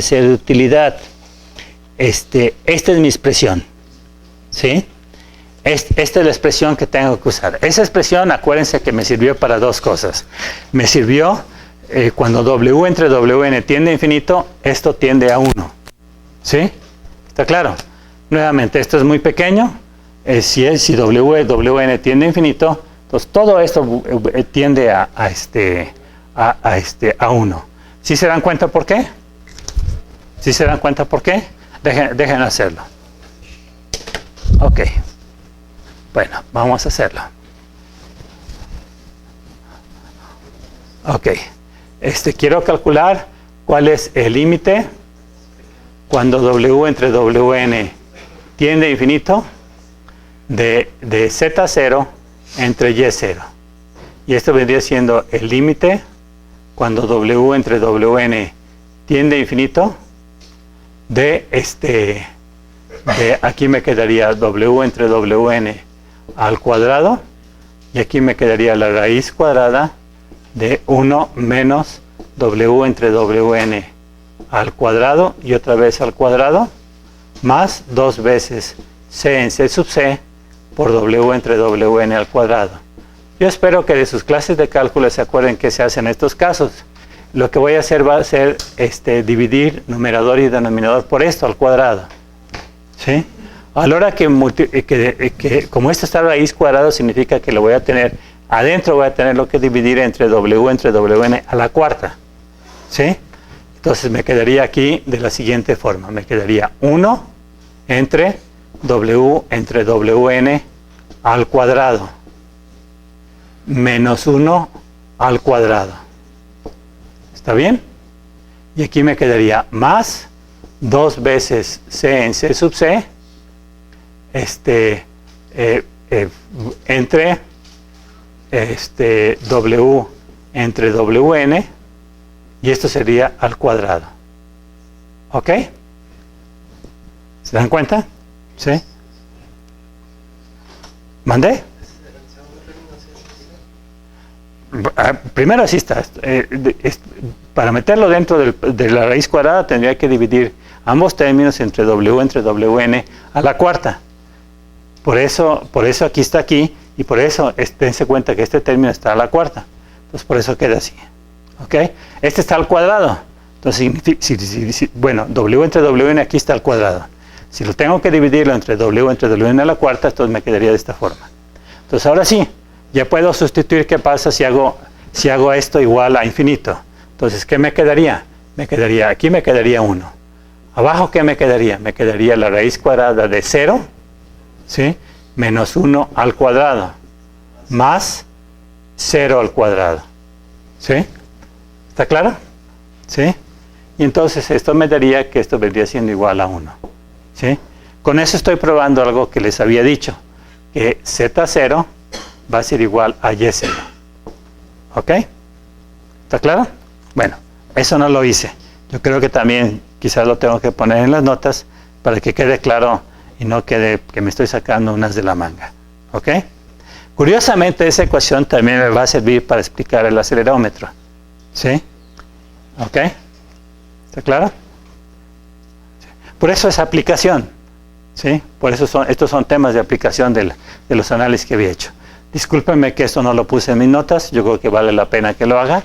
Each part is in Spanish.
ser de utilidad. Esta es mi expresión, ¿sí? Esta es la expresión que tengo que usar. Esa expresión, acuérdense que me sirvió para dos cosas. Me sirvió cuando W entre WN tiende a infinito, esto tiende a 1, ¿sí? ¿Está claro? Nuevamente, esto es muy pequeño. Si WN tiende a infinito, entonces todo esto tiende a 1. ¿Sí se dan cuenta por qué? ¿Sí se dan cuenta por qué? Dejen hacerlo. Ok. Bueno, vamos a hacerlo. Ok. Quiero calcular cuál es el límite cuando W entre WN tiende a infinito de Z0 entre Y0. Y esto vendría siendo el límite cuando W entre WN tiende a infinito de aquí me quedaría W entre WN al cuadrado, y aquí me quedaría la raíz cuadrada de 1 menos W entre WN al cuadrado y otra vez al cuadrado, más 2 veces C en C sub C por W entre WN al cuadrado. Yo espero que de sus clases de cálculo se acuerden que se hacen estos casos. Lo que voy a hacer va a ser dividir numerador y denominador por esto al cuadrado, ¿sí? A la hora que como esto está raíz cuadrada, significa que lo voy a tener adentro, voy a tener lo que dividir entre W entre WN a la cuarta, ¿sí? Entonces me quedaría aquí de la siguiente forma. Me quedaría 1 entre W entre WN al cuadrado menos 1 al cuadrado. ¿Está bien? Y aquí me quedaría más 2 veces C en C sub C entre W entre WN, y esto sería al cuadrado. ¿Ok? ¿Se dan cuenta? ¿Sí? ¿Mandé? Primero así está. Para meterlo dentro de la raíz cuadrada tendría que dividir ambos términos entre W entre WN a la cuarta. Por eso aquí está aquí, y por eso dense cuenta que este término está a la cuarta. Entonces por eso queda así. ¿Ok? Este está al cuadrado. Entonces, bueno, W entre WN aquí está al cuadrado. Si lo tengo que dividirlo entre WN a la cuarta, entonces me quedaría de esta forma. Entonces ahora sí, ya puedo sustituir qué pasa si hago esto igual a infinito. Entonces, ¿qué me quedaría? Aquí me quedaría 1. Abajo, ¿qué me quedaría? Me quedaría la raíz cuadrada de 0, ¿sí? Menos 1 al cuadrado, más 0 al cuadrado. ¿Sí? ¿Está claro? ¿Sí? Y entonces esto me daría que esto vendría siendo igual a 1. ¿Sí? Con eso estoy probando algo que les había dicho, que Z0 va a ser igual a Y0. ¿Ok? ¿Está claro? Bueno, eso no lo hice. Yo creo que también quizás lo tengo que poner en las notas para que quede claro y no quede que me estoy sacando unas de la manga. ¿Ok? Curiosamente, esa ecuación también me va a servir para explicar el acelerómetro. ¿Sí? ¿Ok? ¿Está claro? Por eso es aplicación. ¿Sí? Por eso estos son temas de aplicación de los análisis que había hecho. Discúlpenme que esto no lo puse en mis notas. Yo creo que vale la pena que lo haga,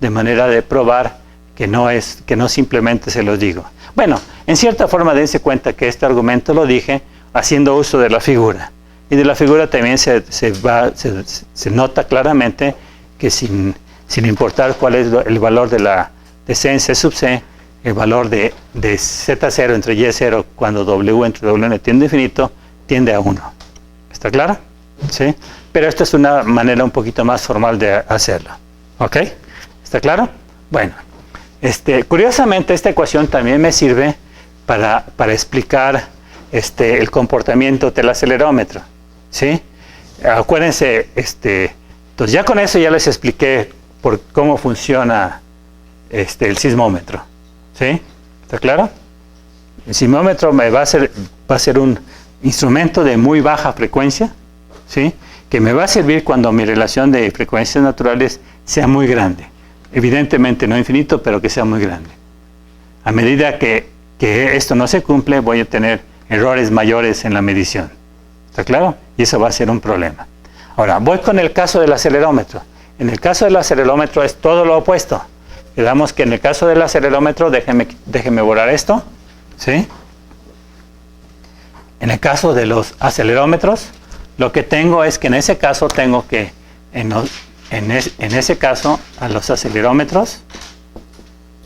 de manera de probar que no simplemente se los digo. Bueno, en cierta forma dense cuenta que este argumento lo dije haciendo uso de la figura. Y de la figura también se nota claramente que sin importar cuál es el valor de C en C sub C, el valor de Z0 entre Y0 cuando W entre WN tiende a infinito, tiende a 1. ¿Está claro? ¿Sí? Pero esta es una manera un poquito más formal de hacerlo. ¿Ok? ¿Está claro? Bueno, curiosamente esta ecuación también me sirve para explicar el comportamiento del acelerómetro. ¿Sí? Acuérdense, entonces ya con eso ya les expliqué por cómo funciona el sismómetro. ¿Sí? ¿Está claro? El sismómetro va a ser un instrumento de muy baja frecuencia, ¿sí? Que me va a servir cuando mi relación de frecuencias naturales sea muy grande. Evidentemente no infinito, pero que sea muy grande. A medida que esto no se cumple, voy a tener errores mayores en la medición. ¿Está claro? Y eso va a ser un problema. Ahora, voy con el caso del acelerómetro. En el caso del acelerómetro es todo lo opuesto. Quedamos que en el caso del acelerómetro, déjeme borrar esto, ¿sí? En el caso de los acelerómetros, lo que tengo es que en ese caso tengo que, en ese caso, a los acelerómetros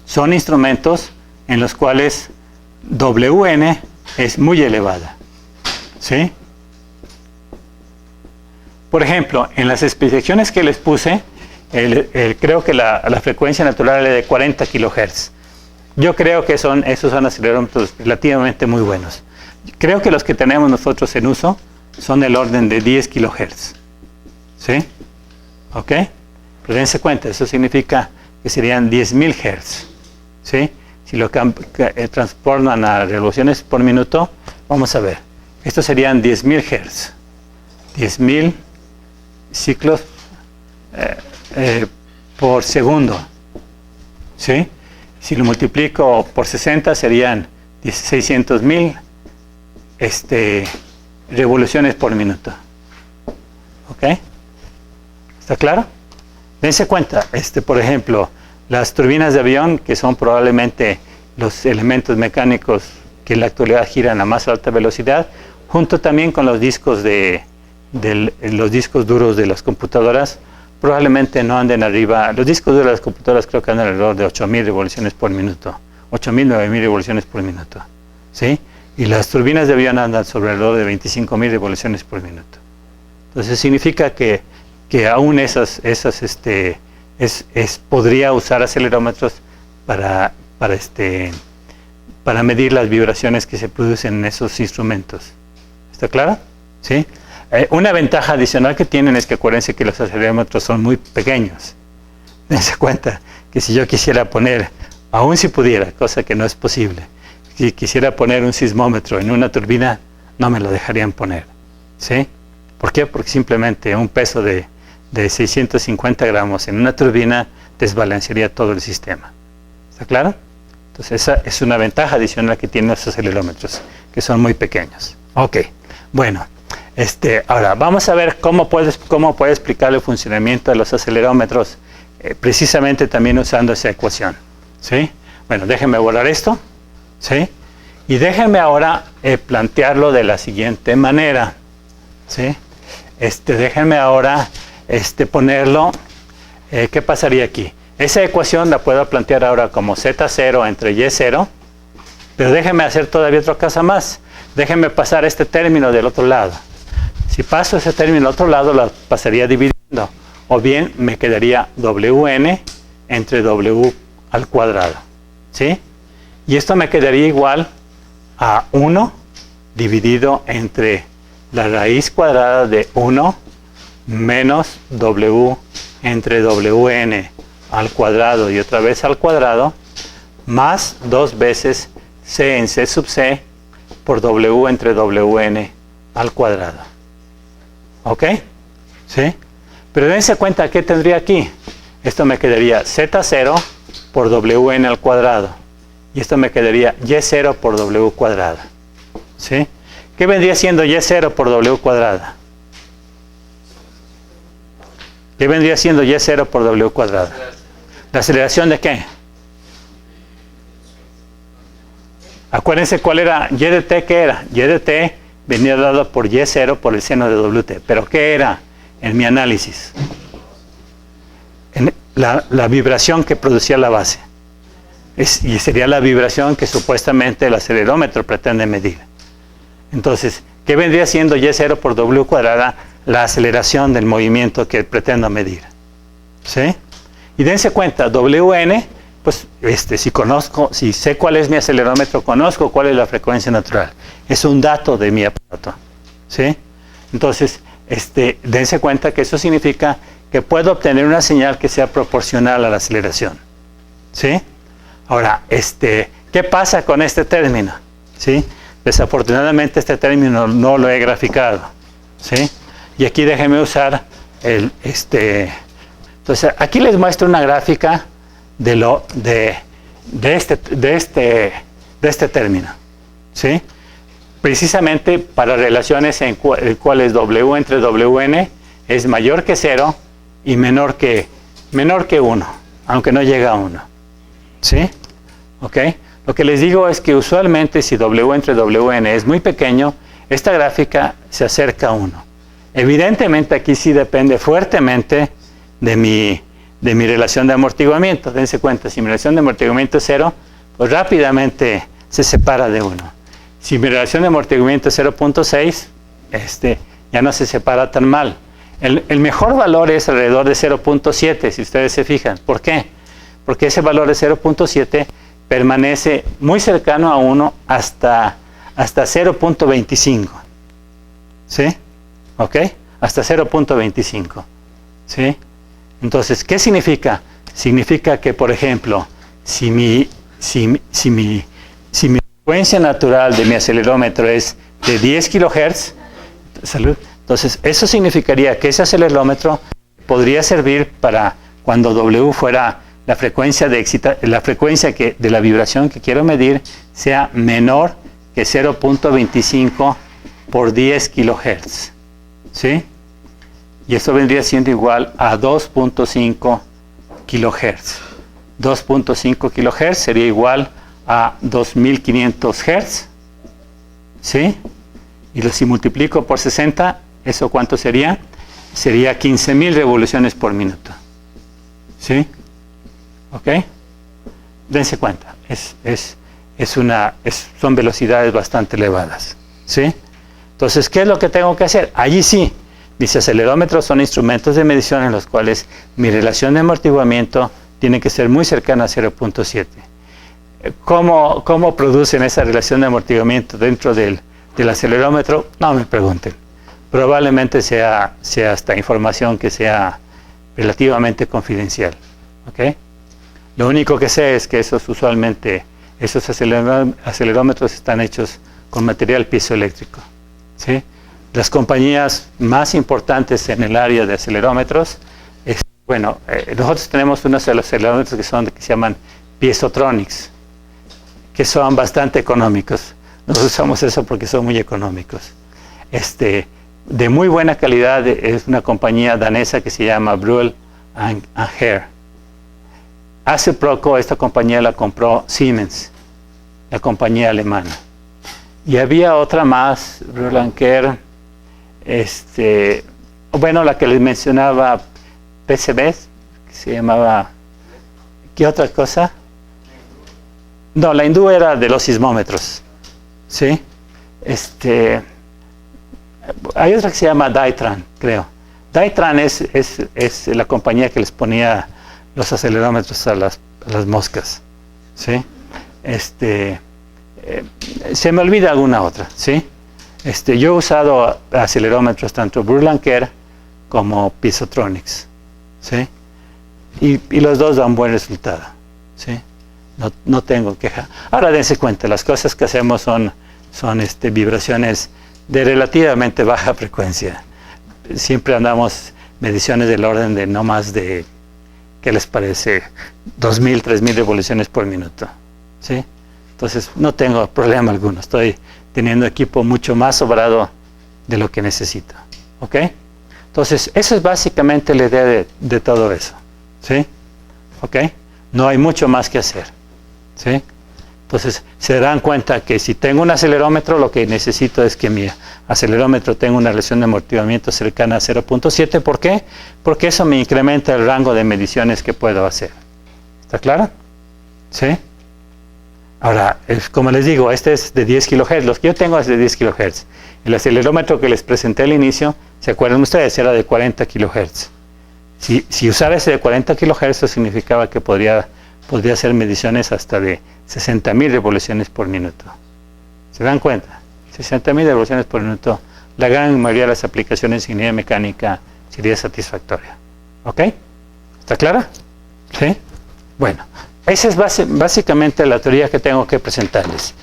son instrumentos en los cuales WN es muy elevada, ¿sí? Por ejemplo, en las especificaciones que les puse, creo que la frecuencia natural es de 40 kHz. Yo creo que esos son acelerómetros relativamente muy buenos. Creo que los que tenemos nosotros en uso son del orden de 10 kHz. ¿Sí? ¿Ok? Pero dense cuenta, eso significa que serían 10.000 Hz. ¿Sí? Si lo transforman a revoluciones por minuto, vamos a ver. Estos serían 10.000 Hz. 10.000 ciclos por segundo. ¿Sí? Si lo multiplico por 60 serían 600.000 revoluciones por minuto. ¿Ok? ¿Está claro? Dense cuenta, por ejemplo, las turbinas de avión, que son probablemente los elementos mecánicos que en la actualidad giran a más alta velocidad, junto también con los discos los discos duros de las computadoras, probablemente no anden arriba. Los discos duros de las computadoras creo que andan alrededor de 8.000 revoluciones por minuto, 8.000, 9.000 revoluciones por minuto, ¿sí? Y las turbinas de avión andan sobre alrededor de 25.000 revoluciones por minuto. Entonces significa que aún podría usar acelerómetros para medir las vibraciones que se producen en esos instrumentos. ¿Está claro? ¿Sí? Una ventaja adicional que tienen es que acuérdense que los acelerómetros son muy pequeños. Dense cuenta que si yo quisiera poner, aún si pudiera, cosa que no es posible, si quisiera poner un sismómetro en una turbina, no me lo dejarían poner. ¿Sí? ¿Por qué? Porque simplemente un peso de 650 gramos en una turbina desbalancearía todo el sistema. ¿Está claro? Entonces esa es una ventaja adicional que tienen los acelerómetros, que son muy pequeños. Ok, bueno, ahora vamos a ver cómo puede explicar el funcionamiento de los acelerómetros, precisamente también usando esa ecuación. ¿Sí? Bueno, déjenme borrar esto. ¿Sí? Y déjenme ahora plantearlo de la siguiente manera. ¿Sí? Déjenme ahora ponerlo. ¿Qué pasaría aquí? Esa ecuación la puedo plantear ahora como Z0 entre Y0, pero déjenme hacer todavía otra cosa más. Déjenme pasar este término del otro lado. Si paso ese término al otro lado, lo pasaría dividiendo. O bien me quedaría WN entre W al cuadrado. ¿Sí? Y esto me quedaría igual a 1 dividido entre la raíz cuadrada de 1 menos W entre WN al cuadrado y otra vez al cuadrado, más 2 veces C en C sub C por W entre WN al cuadrado. ¿Ok? ¿Sí? Pero dense cuenta que tendría aquí. Esto me quedaría Z0 por WN al cuadrado. Y esto me quedaría Y0 por W cuadrada. ¿Sí? ¿Qué vendría siendo Y0 por W cuadrada? ¿Qué vendría siendo Y0 por W cuadrada? ¿La aceleración de qué? Acuérdense cuál era Y de T, ¿qué era? Y de T venía dado por Y0 por el seno de WT. ¿Pero qué era en mi análisis? La vibración que producía la base. Y sería la vibración que supuestamente el acelerómetro pretende medir. Entonces, ¿qué vendría siendo Y0 por W cuadrada? La aceleración del movimiento que pretendo medir. ¿Sí? Y dense cuenta, WN, pues si sé cuál es mi acelerómetro, conozco cuál es la frecuencia natural. Es un dato de mi aparato. ¿Sí? Entonces, dense cuenta que eso significa que puedo obtener una señal que sea proporcional a la aceleración. ¿Sí? Ahora, ¿qué pasa con este término? ¿Sí? Desafortunadamente este término no lo he graficado. ¿Sí? Y aquí déjenme usar Entonces, aquí les muestro una gráfica de de este término, ¿sí? Precisamente para relaciones en cuales W entre Wn es mayor que 0 y menor que 1, aunque no llega a 1, ¿sí? ¿Ok? Lo que les digo es que usualmente si W entre Wn es muy pequeño, esta gráfica se acerca a 1. Evidentemente aquí sí depende fuertemente de mi relación de amortiguamiento. Dense cuenta, si mi relación de amortiguamiento es 0, pues rápidamente se separa de 1. Si mi relación de amortiguamiento es 0.6, ya no se separa tan mal. El mejor valor es alrededor de 0.7, si ustedes se fijan. ¿Por qué? Porque ese valor de 0.7 permanece muy cercano a 1 hasta 0.25. ¿Sí? ¿Ok? Hasta 0.25. ¿Sí? Entonces, ¿qué significa? Significa que, por ejemplo, si mi frecuencia natural de mi acelerómetro es de 10 kHz, salud, entonces eso significaría que ese acelerómetro podría servir para cuando W fuera la frecuencia de la vibración que quiero medir sea menor que 0.25 por 10 kHz. ¿Sí? Y esto vendría siendo igual a 2.5 kHz. 2.5 kHz sería igual a 2500 Hz. ¿Sí? Y si multiplico por 60, ¿eso cuánto sería? Sería 15.000 revoluciones por minuto. ¿Sí? ¿Ok? Dense cuenta. Son velocidades bastante elevadas. ¿Sí? Entonces, ¿qué es lo que tengo que hacer? Allí sí, mis acelerómetros son instrumentos de medición en los cuales mi relación de amortiguamiento tiene que ser muy cercana a 0.7. ¿Cómo producen esa relación de amortiguamiento dentro del acelerómetro? No me pregunten. Probablemente sea hasta información que sea relativamente confidencial. ¿Ok? Lo único que sé es que esos acelerómetros están hechos con material piezoeléctrico. ¿Sí? Las compañías más importantes en el área de acelerómetros, nosotros tenemos unos acelerómetros que se llaman Piezotronics, que son bastante económicos. Nosotros usamos eso porque son muy económicos. De muy buena calidad es una compañía danesa que se llama Brüel & Hare. Hace poco esta compañía la compró Siemens, la compañía alemana. Y había otra más, Brüel & Hare, la que les mencionaba, PCB, que se llamaba, ¿qué otra cosa? No, la hindú era de los sismómetros, ¿sí? Hay otra que se llama Daitran, creo. Daitran es la compañía que les ponía los acelerómetros a las moscas, ¿sí? Se me olvida alguna otra, ¿sí? Yo he usado acelerómetros tanto Brüel & Hare como Piezotronics, ¿sí? Y los dos dan buen resultado, ¿sí? No tengo queja. Ahora dense cuenta, las cosas que hacemos son vibraciones de relativamente baja frecuencia. Siempre andamos mediciones del orden de no más de, ¿qué les parece? 2.000, 3.000 revoluciones por minuto, ¿sí? Entonces no tengo problema alguno. Estoy teniendo equipo mucho más sobrado de lo que necesito. ¿Ok? Entonces, eso es básicamente la idea de todo eso. ¿Sí? ¿Ok? No hay mucho más que hacer. ¿Sí? Entonces, se darán cuenta que si tengo un acelerómetro, lo que necesito es que mi acelerómetro tenga una relación de amortiguamiento cercana a 0.7. ¿Por qué? Porque eso me incrementa el rango de mediciones que puedo hacer. ¿Está claro? ¿Sí? Ahora, como les digo, este es de 10 kHz. Los que yo tengo es de 10 kHz. El acelerómetro que les presenté al inicio, ¿se acuerdan ustedes? Era de 40 kHz. Si usara ese de 40 kHz, eso significaba que podría hacer mediciones hasta de 60.000 revoluciones por minuto. ¿Se dan cuenta? 60.000 revoluciones por minuto. La gran mayoría de las aplicaciones de ingeniería mecánica sería satisfactoria. ¿Ok? ¿Está clara? ¿Sí? Bueno. Esa es básicamente la teoría que tengo que presentarles.